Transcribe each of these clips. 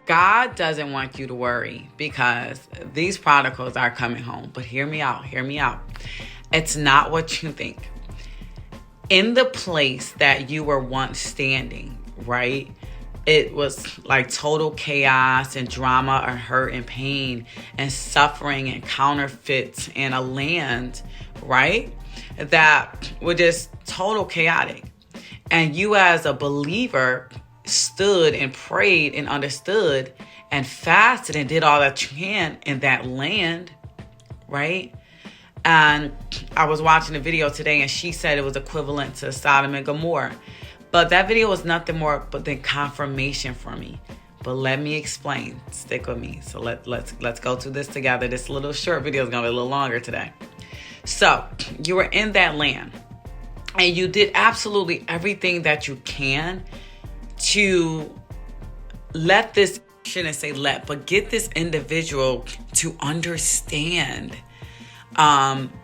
God doesn't want you to worry because these prodigals are coming home. But hear me out. It's not what you think. In the place that you were once standing, right? It was like total chaos and drama and hurt and pain and suffering and counterfeits and a land, right? That was just total chaotic. And you as a believer stood and prayed and understood and fasted and did all that you can in that land, right? And I was watching a video today and she said it was equivalent to Sodom and Gomorrah. But that video was nothing more but than confirmation for me. But let me explain. Stick with me. So let's go through this together. This little short video is going to be a little longer today. So you were in that land and you did absolutely everything that you can to let this, I shouldn't say let, but get this individual to understand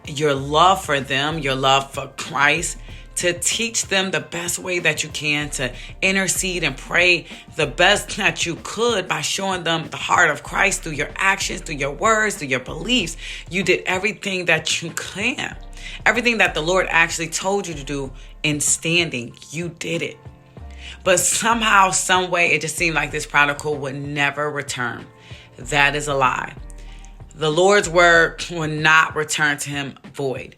your love for them, your love for Christ, to teach them the best way that you can, to intercede and pray the best that you could by showing them the heart of Christ through your actions, through your words, through your beliefs. You did everything that you can. Everything that the Lord actually told you to do in standing, you did it. But somehow, some way, it just seemed like this prodigal would never return. That is a lie. The Lord's word will not return to him void.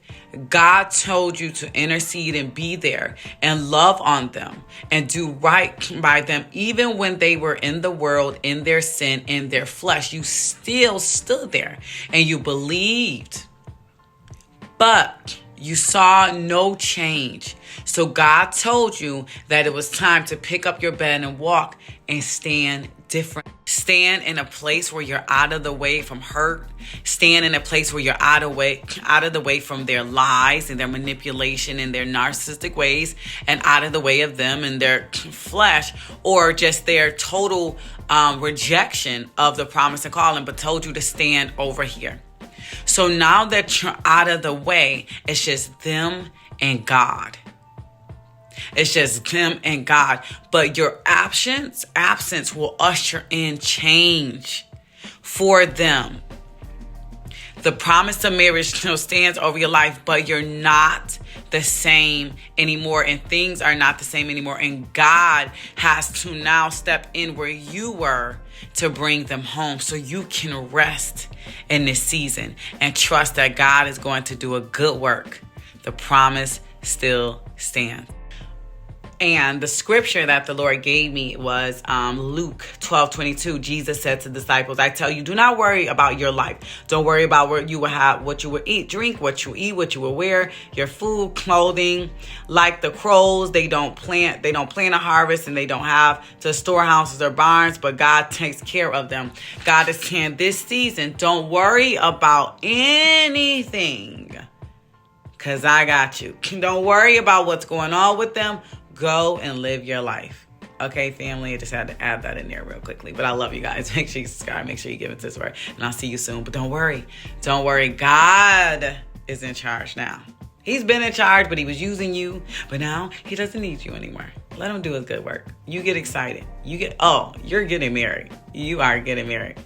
God told you to intercede and be there and love on them and do right by them. Even when they were in the world, in their sin, in their flesh, you still stood there and you believed. But you saw no change. So God told you that it was time to pick up your bed and walk and stand different. Stand in a place where you're out of the way from hurt. Stand in a place where you're out of the way from their lies and their manipulation and their narcissistic ways, and out of the way of them and their flesh, or just their total rejection of the promise and calling, but told you to stand over here. So now that you're out of the way, it's just them and God. It's just them and God. But your absence will usher in change for them. The promise of marriage still stands over your life, but you're not the same anymore, and things are not the same anymore. And God has to now step in where you were to bring them home so you can rest in this season and trust that God is going to do a good work. The promise still stands. And the scripture that the Lord gave me was Luke 12:22. Jesus said to the disciples, I tell you, do not worry about your life. Don't worry about what you will have, what you will eat, drink, what you eat, what you will wear, your food, clothing. Like the crows, they don't plant a harvest, and they don't have to storehouses or barns, but God takes care of them. God is saying this season, don't worry about anything, because I got you. Don't worry about what's going on with them. Go and live your life. Okay, family, I just had to add that in there real quickly. But I love you guys. Make sure you subscribe. Make sure you give it to this word. And I'll see you soon. But don't worry. God is in charge now. He's been in charge, but he was using you. But now he doesn't need you anymore. Let him do his good work. You get excited. You're getting married. You are getting married.